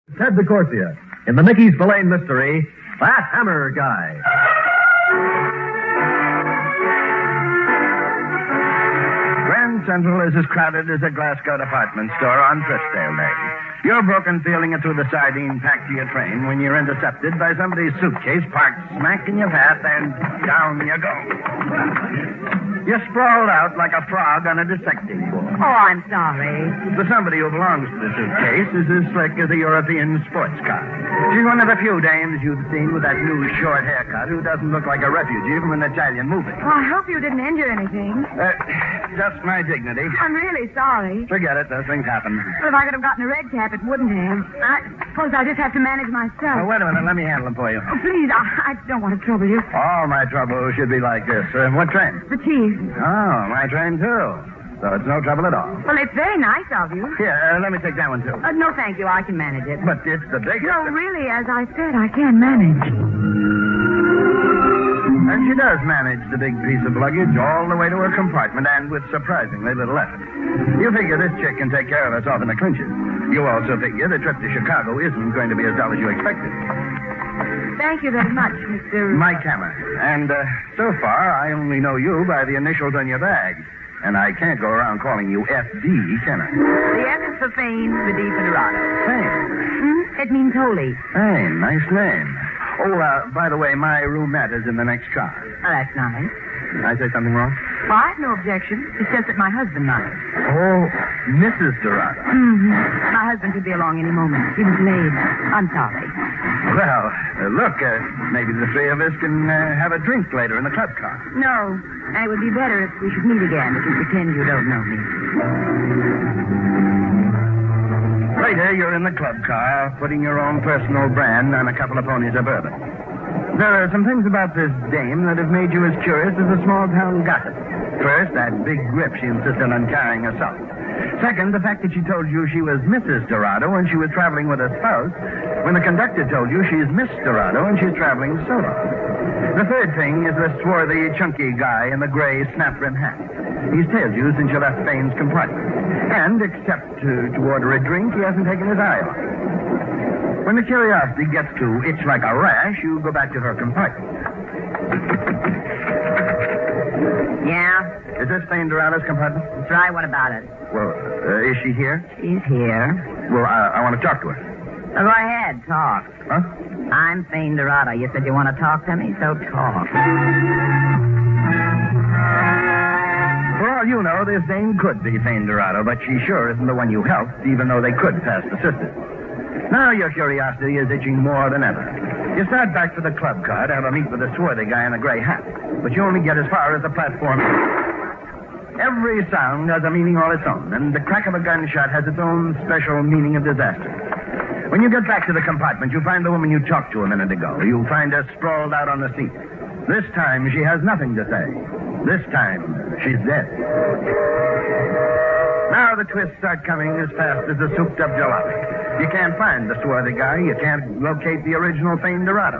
Ted DeCorsia in the Mickey Spillane mystery, That Hammer Guy. Grand Central is as crowded as a Glasgow department store on Trisdale Day. You're broken feeling it through the sardine packed to your train when you're intercepted by somebody's suitcase parked smack in your path, and down you go. You're sprawled out like a frog on a dissecting board. Oh, I'm sorry. For somebody who belongs to the suitcase is as slick as a European sports car. She's one of the few dames you've seen with that new short haircut who doesn't look like a refugee from an Italian movie. Oh, I hope you didn't injure anything. Just my dignity. I'm really sorry. Forget it. Those things happen. Well, if I could have gotten a red cap, it wouldn't have. I suppose I just have to manage myself. Oh, wait a minute. Let me handle them for you. Oh, please, I don't want to trouble you. All my trouble should be like this. What train? The chief. Oh, my train, too. So it's no trouble at all. Well, it's very nice of you. Here, let me take that one, too. No, thank you. I can manage it. But it's the biggest. No, really, as I said, I can manage. And she does manage the big piece of luggage all the way to her compartment, and with surprisingly little effort. You figure this chick can take care of herself in the clinches. You also figure the trip to Chicago isn't going to be as dull as you expected. Thank you very much, Mr. Mike Hammer. And so far, I only know you by the initials on your bag. And I can't go around calling you F.D., can I? The F is for Fane, the D for Dorado. Fane? It means holy. Fane, nice name. Oh, by the way, my roomette is in the next car. Oh, that's nice. Did I say something wrong? Well, I have no objection. It's just that my husband might. Oh, Mrs. Dorado. My husband could be along any moment. He was late. I'm sorry. Well, look, maybe the three of us can have a drink later in the club car. No, and it would be better if we should meet again, if you pretend you don't know me. Later, you're in the club car, putting your own personal brand on a couple of ponies of bourbon. There are some things about this dame that have made you as curious as a small-town gossip. First, that big grip she insisted on carrying herself. Second, the fact that she told you she was Mrs. Dorado when she was traveling with a spouse, when the conductor told you she's Miss Dorado and she's traveling solo. The third thing is the swarthy, chunky guy in the gray snap-brim hat. He's tailed you since you left Fane's compartment. And, except to order a drink, he hasn't taken his eye off. When the curiosity gets to itch like a rash, you go back to her compartment. Yeah? Is this Fane Dorado's compartment? That's right. What about it? Well, is she here? She's here. Well, I want to talk to her. Well, go ahead. Talk. Huh? I'm Fane Dorado. You said you want to talk to me, so talk. For all you know, this dame could be Fane Dorado, but she sure isn't the one you helped, even though they could pass the sisters. Now your curiosity is itching more than ever. You start back for the club car to have a meet with the swarthy guy in the gray hat, but you only get as far as the platform. Every sound has a meaning all its own, and the crack of a gunshot has its own special meaning of disaster. When you get back to the compartment, you find the woman you talked to a minute ago. You find her sprawled out on the seat. This time, she has nothing to say. This time, she's dead. Now the twists start coming as fast as a souped-up jalopy. You can't find the swarthy guy. You can't locate the original Fane Dorado.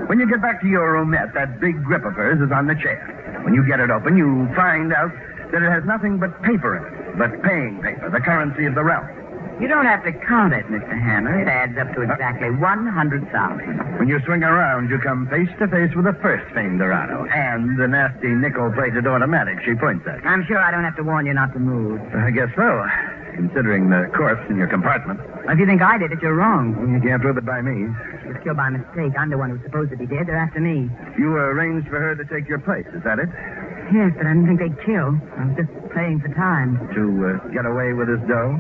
When you get back to your roomette, that big grip of hers is on the chair. When you get it open, you find out that it has nothing but paper in it, but paying paper, the currency of the realm. You don't have to count it, Mr. Hammer. It adds up to exactly 100,000. When you swing around, you come face to face with the first Fane Dorado and the nasty nickel-plated automatic she points at. I'm sure I don't have to warn you not to move. I guess so, considering the corpse in your compartment. If you think I did it, you're wrong. You can't prove it by me. She was killed by mistake. I'm the one who's supposed to be dead. They're after me. You arranged for her to take your place, is that it? Yes, but I didn't think they'd kill. I was just playing for time. To get away with this dough?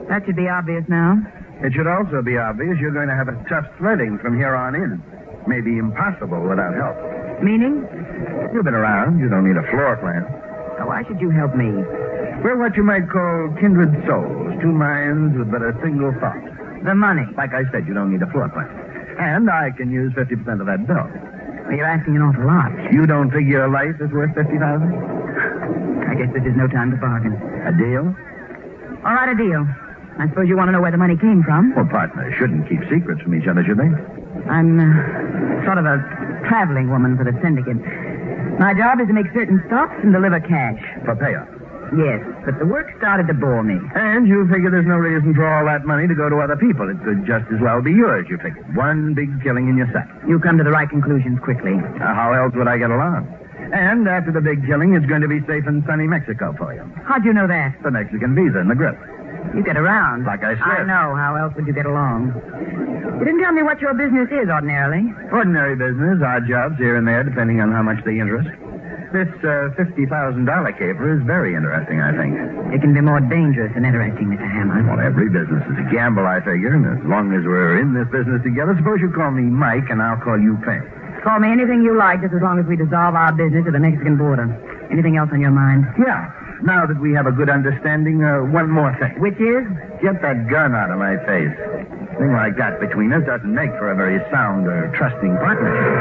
That should be obvious now. It should also be obvious you're going to have a tough sledding from here on in. Maybe impossible without help. Meaning? You've been around. You don't need a floor plan. Now, why should you help me? We're what you might call kindred souls. Two minds with but a single thought. The money. Like I said, you don't need a floor plan. And I can use 50% of that bill. Well, you're asking an awful lot. You don't figure life is worth $50,000? I guess this is no time to bargain. A deal? All right, a deal. I suppose you want to know where the money came from? Well, partners shouldn't keep secrets from each other, should they? I'm sort of a traveling woman for the syndicate. My job is to make certain stops and deliver cash. For payoff. Yes, but the work started to bore me. And you figure there's no reason for all that money to go to other people. It could just as well be yours, you figure. One big killing in your sight. You come to the right conclusions quickly. How else would I get along? And after the big killing, it's going to be safe in sunny Mexico for you. How'd you know that? The Mexican visa in the grip. You get around. Like I I said. know. How else would you get along? You didn't tell me what your business is ordinarily. Ordinary business, odd jobs here and there, depending on how much they interest. This $50,000 caper is very interesting, I think. It can be more dangerous than interesting, Mr. Hammer. Well, every business is a gamble, I figure, and as long as we're in this business together, suppose you call me Mike and I'll call you Payne. Call me anything you like, just as long as we dissolve our business at the Mexican border. Anything else on your mind? Yeah. Now that we have a good understanding, one more thing. Which is? Get that gun out of my face. A thing like that between us doesn't make for a very sound or trusting partnership.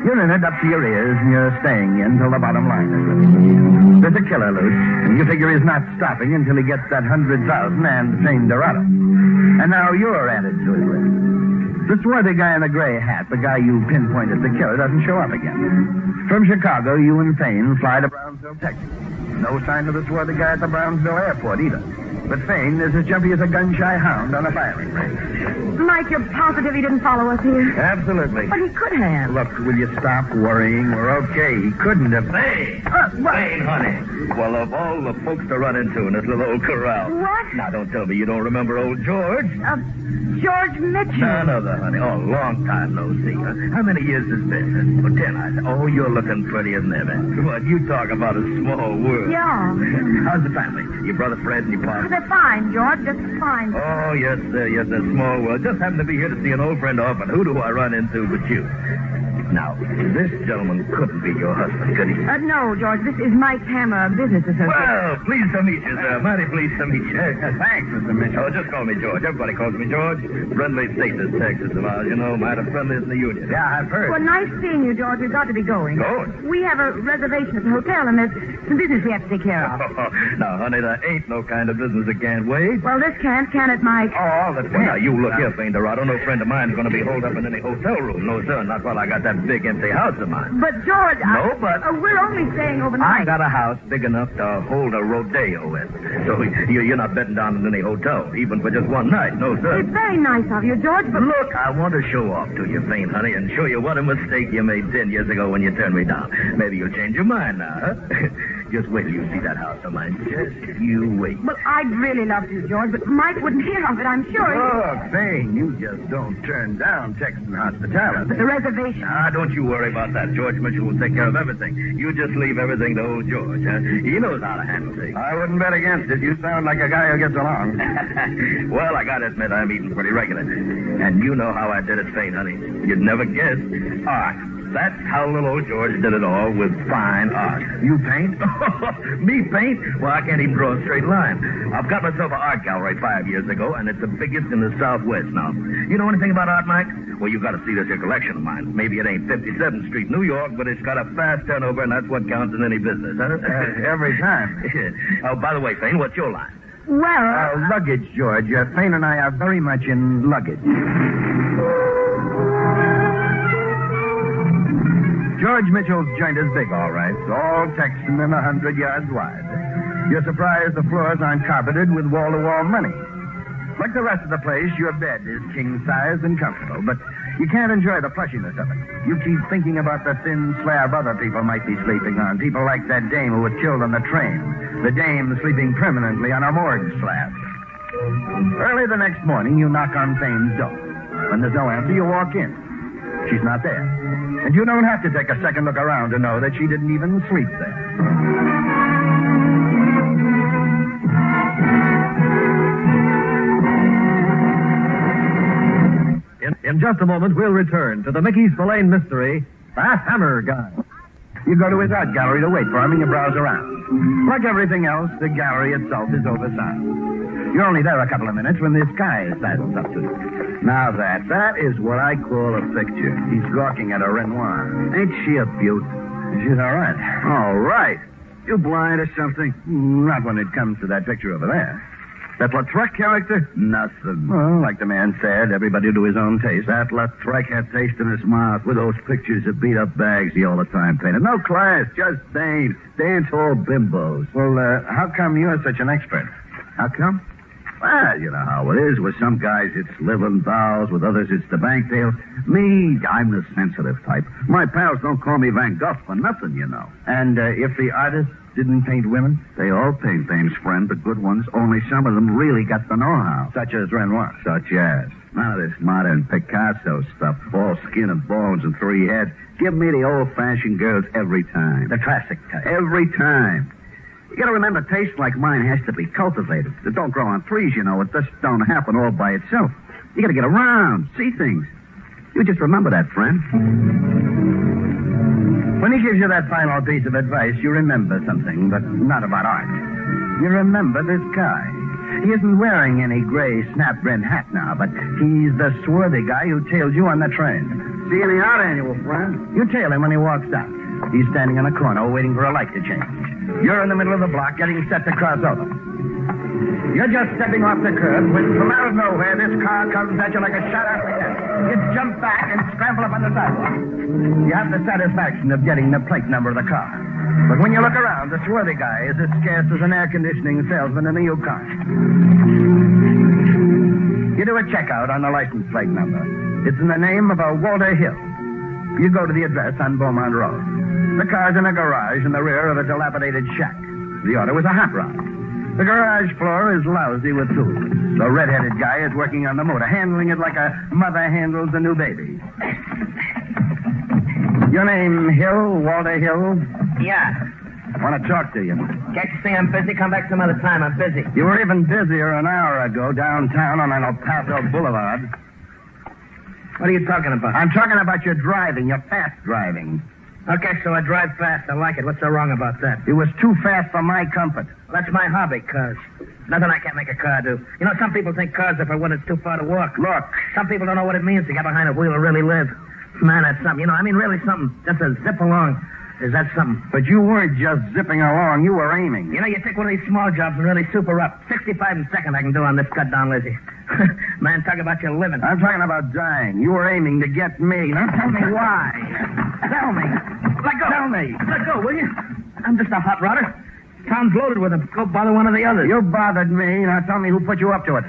You're in it up to your ears, and you're staying in till the bottom line is reached. There's a killer loose, and you figure he's not stopping until he gets that 100,000 and Shane Dorado. And now you're added to his list. The swarthy guy in the gray hat, the guy you pinpointed the killer, doesn't show up again. From Chicago, you and Fane fly to Brownsville, Texas. No sign of the swarthy guy at the Brownsville airport either. But Fane is as jumpy as a gun-shy hound on a firing range. Mike, you're positive he didn't follow us here? Absolutely. But he could have. Look, will you stop worrying? We're okay. He couldn't have. Hey! Wayne, honey. Well, of all the folks to run into in this little old corral. What? Now, don't tell me you don't remember old George. George Mitchell. None other, honey. Oh, long time no see. Huh? How many years has been? Oh, 10, I said. Oh, you're looking prettier than ever. What, you talk about a small world. Yeah. How's the family? Your brother Fred and your father? They're fine, George. Just fine. Oh, yes, sir. Yes, sir. Small world. Just happened to be here to see an old friend off, and who do I run into but you? Now, this gentleman couldn't be your husband, could he? No, George. This is Mike Hammer, a business associate. Well, pleased to meet you, sir. Mighty pleased to meet you. Thanks, Mr. Mitchell. Oh, just call me George. Everybody calls me George. Friendly state, this Texas of ours, you know. Mighty friendly in the Union. Yeah, I've heard. Well, nice seeing you, George. We've got to be going. Going? We have a reservation at the hotel, and there's some business we have to take care of. Now, honey, there ain't no kind of business that can't wait. Well, this can it, Mike? Oh, all the Well, now, you look here, Fane Dorado. No friend of mine's going to be holed up in any hotel room. No, sir. Not while I got that big empty house of mine. But, George, No, but- we're only staying overnight. I got a house big enough to hold a rodeo in. So you're not betting down in any hotel, even for just one night. No, sir. It's very nice of you, George, but... Look, I want to show off to you, Fane, honey, and show you what a mistake you made 10 years ago when you turned me down. Maybe you'll change your mind now, huh? Just wait till you see that house of mine. Just you wait. But I'd really love to, George, but Mike wouldn't hear of it, I'm sure. Look, Fane, you just don't turn down Texan hospitality. The reservation. Ah, don't you worry about that. George Mitchell will take care of everything. You just leave everything to old George, huh? He knows how to handle things. I wouldn't bet against it. You sound like a guy who gets along. Well, I gotta admit, I'm eating pretty regular. And you know how I did it, Fane, honey. You'd never guess. Art. That's how little old George did it all with fine art. You paint? Me paint? Well, I can't even draw a straight line. I've got myself an art gallery 5 years ago, and it's the biggest in the Southwest now. You know anything about art, Mike? Well, you got to see this here collection of mine. Maybe it ain't 57th Street, New York, but it's got a fast turnover, and that's what counts in any business, huh? Every time. Oh, by the way, Fane, what's your line? Well, Luggage, George. Fane and I are very much in luggage. George Mitchell's joint is big, all right. It's all Texan and 100 yards wide. You're surprised the floors aren't carpeted with wall-to-wall money. Like the rest of the place, your bed is king-sized and comfortable, but you can't enjoy the plushiness of it. You keep thinking about the thin slab other people might be sleeping on. People like that dame who was killed on the train. The dame sleeping permanently on a morgue slab. Early the next morning, you knock on Fane's door. When there's no answer, you walk in. She's not there. And you don't have to take a second look around to know that she didn't even sleep there. In just a moment, we'll return to the Mickey Spillane mystery, The Hammer Guy. You go to his art gallery to wait for him and you browse around. Like everything else, the gallery itself is oversized. You're only there a couple of minutes when this guy sidles up to you. Now that is what I call a picture. He's gawking at a Renoir. Ain't she a beaut? She's all right. All right. You blind or something? Not when it comes to that picture over there. That Lautrec character? Nothing. Well, like the man said, everybody to his own taste. That Lautrec had taste in his mouth with those pictures of beat-up bags he all the time painted. No class, just dames. Dance hall bimbos. Well, how come you're such an expert? How come? Well, you know how it is. With some guys, it's living dolls. With others, it's the bank tales. Me, I'm the sensitive type. My pals don't call me Van Gogh for nothing, you know. And if the artists didn't paint women? They all paint dames, friend, the good ones. Only some of them really got the know-how. Such as Renoir. Such as. None of this modern Picasso stuff. All skin and bones and 3 heads. Give me the old-fashioned girls every time. The classic type. Every time. You gotta remember, taste like mine has to be cultivated. It don't grow on trees, you know. It just don't happen all by itself. You gotta get around, see things. You just remember that, friend. When he gives you that final piece of advice, you remember something, but not about art. You remember this guy. He isn't wearing any gray snap-brim hat now, but he's the swarthy guy who tailed you on the train. See any art annual, friend? You tail him when he walks out. He's standing in a corner waiting for a light to change. You're in the middle of the block getting set to cross over. You're just stepping off the curb when from out of nowhere this car comes at you like a shot out of a gun. You jump back and scramble up on the sidewalk. You have the satisfaction of getting the plate number of the car. But when you look around, the swarthy guy is as scarce as an air conditioning salesman in a Yukon. You do a checkout on the license plate number. It's in the name of a Walter Hill. You go to the address on Beaumont Road. The car's in a garage in the rear of a dilapidated shack. The order was a hot rod. The garage floor is lousy with tools. The red-headed guy is working on the motor, handling it like a mother handles a new baby. Your name, Hill, Walter Hill? Yeah. I want to talk to you. Can't you see I'm busy? Come back some other time. I'm busy. You were even busier an hour ago downtown on El Paso Boulevard. What are you talking about? I'm talking about your driving, your fast driving. Okay, so I drive fast. I like it. What's so wrong about that? It was too fast for my comfort. Well, that's my hobby, cuz. Nothing I can't make a car do. You know, some people think cars are for when it's too far to walk. Look. Some people don't know what it means to get behind a wheel and really live. Man, that's something. You know, I mean, really something. Just to zip along. Is that something? But you weren't just zipping along. You were aiming. You know, you take one of these small jobs and really super up. 65 in a second I can do on this cut down, Lizzie. Man, talk about your living. I'm talking about dying. You were aiming to get me. Now tell me why. Tell me. Let go. Tell me. Let go, will you? I'm just a hot rodder. Town's loaded with them. Go bother one of the others. You bothered me. Now tell me who put you up to it.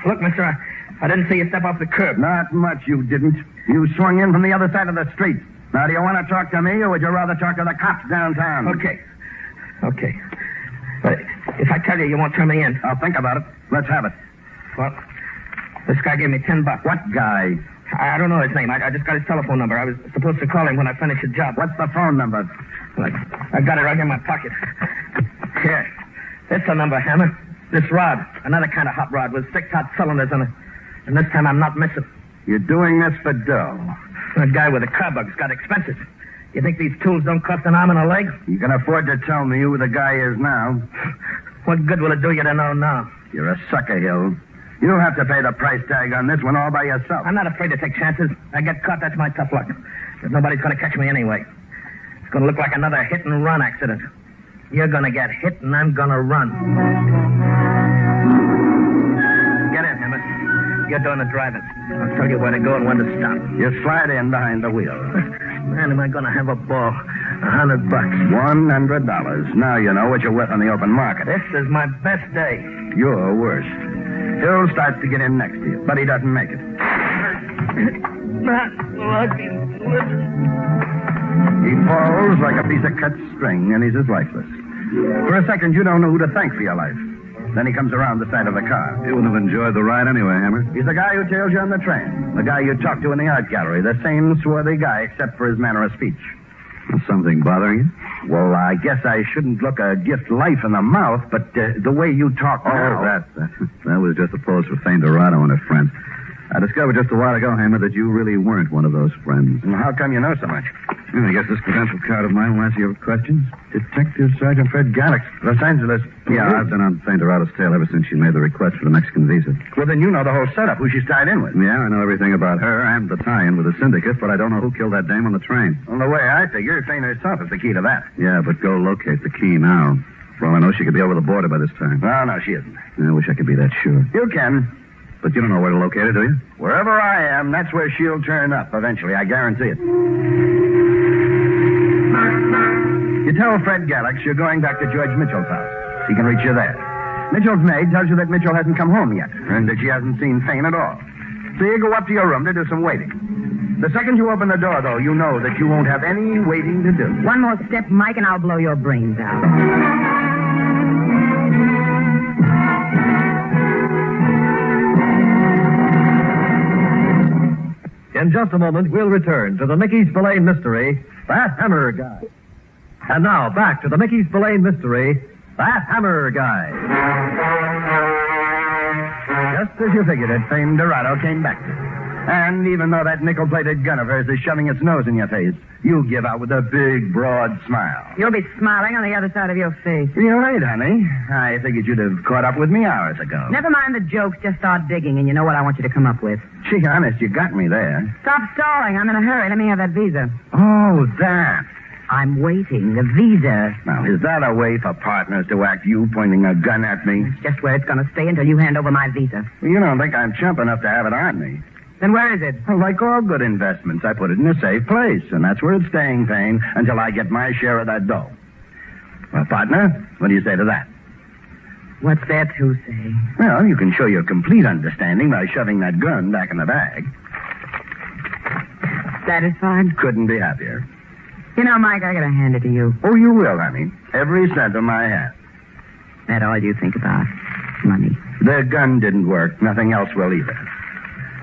Look, mister, I didn't see you step off the curb. Not much you didn't. You swung in from the other side of the street. Now, do you want to talk to me, or would you rather talk to the cops downtown? Okay. But if I tell you, you won't turn me in. I'll think about it. Let's have it. Well, this guy gave me $10. What guy? I don't know his name. I just got his telephone number. I was supposed to call him when I finished the job. What's the phone number? Like, I got it right here in my pocket. Here. That's the number, Hammer. This rod, another kind of hot rod with 6 hot cylinders on it. And this time I'm not missing. You're doing this for dough. That guy with the car bug's got expenses. You think these tools don't cost an arm and a leg? You can afford to tell me who the guy is now. What good will it do you to know now? You're a sucker, Hill. You have to pay the price tag on this one all by yourself. I'm not afraid to take chances. I get caught, that's my tough luck. But nobody's going to catch me anyway. It's going to look like another hit-and-run accident. You're going to get hit, and I'm going to run. Get in, Hammett. You're doing the driving. I'll tell you where to go and when to stop. You slide in behind the wheel. Man, am I going to have a ball. $100. $100. Now you know what you're worth on the open market. This is my best day. You're worse. Hill starts to get in next to you, but he doesn't make it. Not lucky. He falls like a piece of cut string, and he's as lifeless. For a second, you don't know who to thank for your life. Then he comes around the side of the car. You wouldn't have enjoyed the ride anyway, Hammer. He's the guy who tails you on the train. The guy you talked to in the art gallery. The same swarthy guy, except for his manner of speech. Something bothering you? Well, I guess I shouldn't look a gift life in the mouth, but the way you talk now... That was just a pose for Thane Dorado and her friends. I discovered just a while ago, Hammer, that you really weren't one of those friends. Well, how come you know so much? I guess this credential card of mine will answer your questions. Detective Sergeant Fred Galax, Los Angeles. Yeah, I've been on Thane Dorado's tail ever since she made the request for the Mexican visa. Well, then you know the whole setup, who she's tied in with. Yeah, I know everything about her and the tie-in with the syndicate, but I don't know who killed that dame on the train. Well, the way I figure, Thane herself is the key to that. Yeah, but go locate the key now. For all I know, she could be over the border by this time. No, she isn't. I wish I could be that sure. You can. But you don't know where to locate her, do you? Wherever I am, that's where she'll turn up eventually. I guarantee it. You tell Fred Gallix you're going back to George Mitchell's house. He can reach you there. Mitchell's maid tells you that Mitchell hasn't come home yet, and that she hasn't seen Fane at all. So you go up to your room to do some waiting. The second you open the door, though, you know that you won't have any waiting to do. One more step, Mike, and I'll blow your brains out. In just a moment, we'll return to the Mickey Spillane mystery, That Hammer Guy. And now, back to the Mickey Spillane mystery, That Hammer Guy. Just as you figured it, Fane Dorado came back to you. And even though that nickel-plated gun of hers is shoving its nose in your face, you give out with a big, broad smile. You'll be smiling on the other side of your face. You're right, honey. I figured you'd have caught up with me hours ago. Never mind the jokes, just start digging, and you know what I want you to come up with. Gee, honest, you got me there. Stop stalling. I'm in a hurry. Let me have that visa. Oh, that. I'm waiting. The visa. Now, is that a way for partners to act, you pointing a gun at me? It's just where it's going to stay until you hand over my visa. Well, you don't think I'm chump enough to have it on me. Then where is it? Well, like all good investments, I put it in a safe place, and that's where it's staying, Fane, until I get my share of that dough. Well, partner, what do you say to that? What's there to say? Well, you can show your complete understanding by shoving that gun back in the bag. Satisfied? Couldn't be happier. You know, Mike, I gotta hand it to you. Oh, you will, honey. Every cent of my hat. That all you think about? Money. The gun didn't work. Nothing else will either.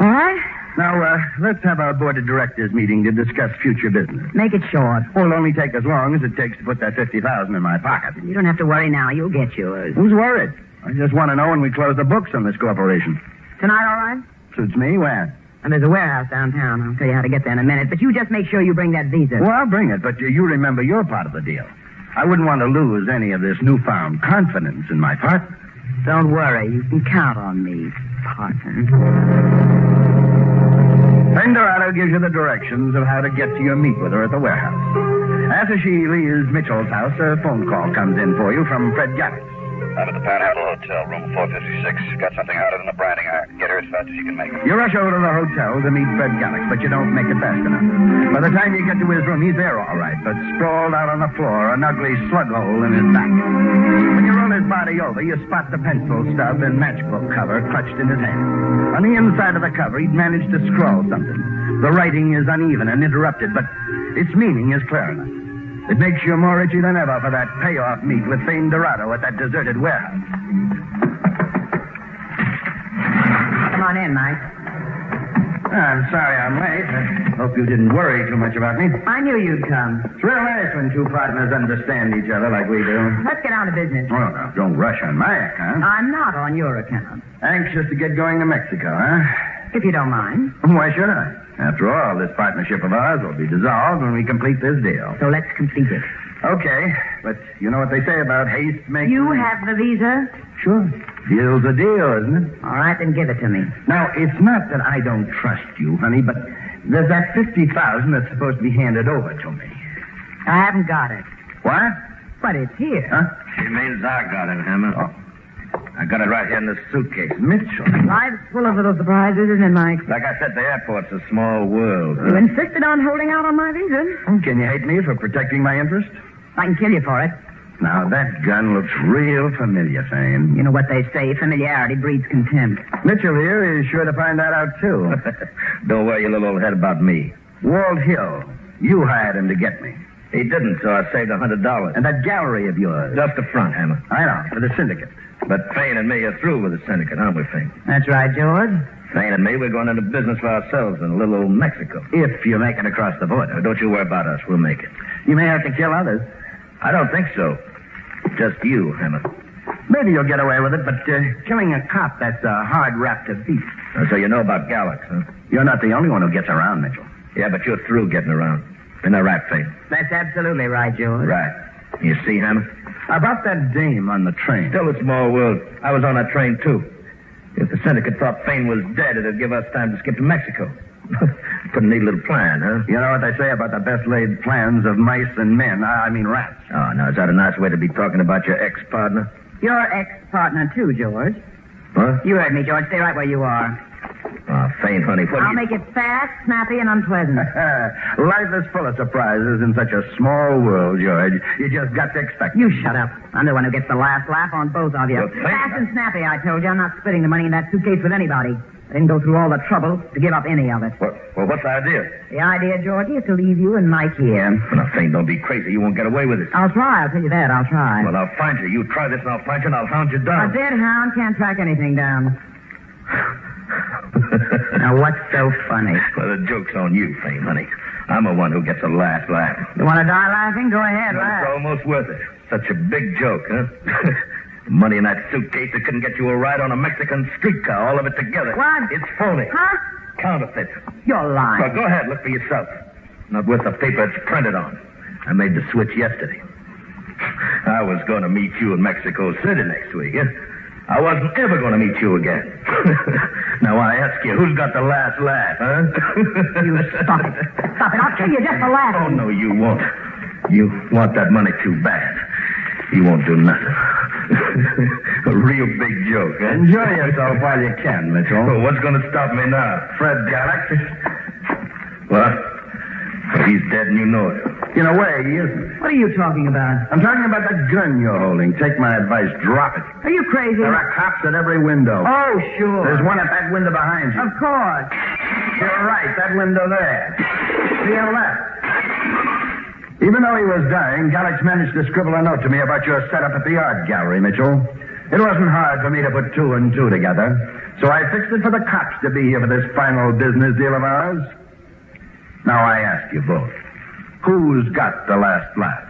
All right. Now, let's have our board of directors meeting to discuss future business. Make it short. Well, it'll only take as long as it takes to put that $50,000 in my pocket. You don't have to worry now. You'll get yours. Who's worried? I just want to know when we close the books on this corporation. Tonight, all right? Suits me. Where? And there's a warehouse downtown. I'll tell you how to get there in a minute. But you just make sure you bring that visa. Well, I'll bring it, but you remember your part of the deal. I wouldn't want to lose any of this newfound confidence in my partner. Don't worry. You can count on me, partner. Fane Dorado gives you the directions of how to get to your meet with her at the warehouse. After she leaves Mitchell's house, a phone call comes in for you from Fred Gallix. I'm at the Panhandle Hotel, room 456. Got something hotter than a branding iron. Get her as fast as you can make it. You rush over to the hotel to meet Fred Gallix, but you don't make it fast enough. By the time you get to his room, he's there all right, but sprawled out on the floor, an ugly slug hole in his back. When you roll his body over, you spot the pencil stub and matchbook cover clutched in his hand. On the inside of the cover, he'd managed to scrawl something. The writing is uneven and interrupted, but its meaning is clear enough. It makes you more itchy than ever for that payoff meet with Fane Dorado at that deserted warehouse. Come on in, Mike. I'm sorry I'm late. I hope you didn't worry too much about me. I knew you'd come. It's real nice when two partners understand each other like we do. Let's get on to business. Oh, now, don't rush on my account. I'm not on your account. Anxious to get going to Mexico, huh? If you don't mind. Why should I? After all, this partnership of ours will be dissolved when we complete this deal. So let's complete it. Okay, but you know what they say about haste makes... You have the visa? Sure. Deal's a deal, isn't it? All right, then give it to me. Now, it's not that I don't trust you, honey, but there's that $50,000 that's supposed to be handed over to me. I haven't got it. What? But it's here. Huh? She means I got it, Hammer. Oh. I got it right here in this suitcase. Mitchell. Life's full of little surprises, isn't it, Mike? Like I said, the airport's a small world. You insisted on holding out on my visa. Can you hate me for protecting my interest? I can kill you for it. Now, that gun looks real familiar, Fane. You know what they say, familiarity breeds contempt. Mitchell here is sure to find that out, too. Don't worry your little old head about me. Walt Hill. You hired him to get me. He didn't, so I saved $100. And that gallery of yours. Just the front, Hammer. I know, for the syndicate. But Fane and me are through with the syndicate, aren't we, Fane? That's right, George. Fane and me, we're going into business for ourselves in little old Mexico. If you make it across the border. Don't you worry about us. We'll make it. You may have to kill others. I don't think so. Just you, Hammer. Maybe you'll get away with it, but killing a cop, that's a hard rap to beat. So you know about Gallix, huh? You're not the only one who gets around, Mitchell. Yeah, but you're through getting around. In the right, Fane. That's absolutely right, George. Right. You see, Hammer? About that dame on the train. Still a small world. I was on that train, too. If the syndicate thought Fane was dead, it'd give us time to skip to Mexico. Pretty neat little plan, huh? You know what they say about the best laid plans of mice and men? I mean rats. Oh, now, is that a nice way to be talking about your ex-partner? Your ex-partner, too, George. Huh? You heard me, George. Stay right where you are. Oh, Fame, honey, what I'll make it fast, snappy, and unpleasant. Life is full of surprises in such a small world, George. You just got to expect. You shut up. I'm the one who gets the last laugh on both of you. Well, thank Fast you. and snappy, I told you. I'm not splitting the money in that suitcase with anybody. I didn't go through all the trouble to give up any of it. Well, what's the idea? The idea, Georgie, is to leave you and Mike here. Well, now, Fame, don't be crazy. You won't get away with it. I'll try. I'll tell you that. I'll try. Well, I'll find you. You try this, and I'll find you, and I'll hound you A down. dead hound can't track anything down. Now, what's so funny? Well, the joke's on you, Fame, honey. I'm the one who gets the last laugh. You want to die laughing? Go ahead, Well, it's laugh. almost worth it. Such a big joke, huh? Money in that suitcase that couldn't get you a ride on a Mexican streetcar, all of it together. What? It's phony. Huh? Counterfeit. You're lying. Well, go ahead, look for yourself. Not worth the paper it's printed on. I made the switch yesterday. I was going to meet you in Mexico City next week. Yeah? I wasn't ever going to meet you again. Now, I ask you, who's got the last laugh, huh? You stop it. Stop it. I'll kill you just for laughing. Oh, no, you won't. You want that money too bad. You won't do nothing. A real big joke, huh? Enjoy yourself while you can, Mitchell. Well, what's going to stop me now? Fred Gallic. What? Well, he's dead and you know it. In a way, he isn't. What are you talking about? I'm talking about that gun you're holding. Take my advice. Drop it. Are you crazy? There are cops at every window. Oh, sure. There's one at that window behind you. Of course. You're right. That window there. To your left. Even though he was dying, Gallix managed to scribble a note to me about your setup at the art gallery, Mitchell. It wasn't hard for me to put two and two together. So I fixed it for the cops to be here for this final business deal of ours. Now I ask you both, who's got the last laugh?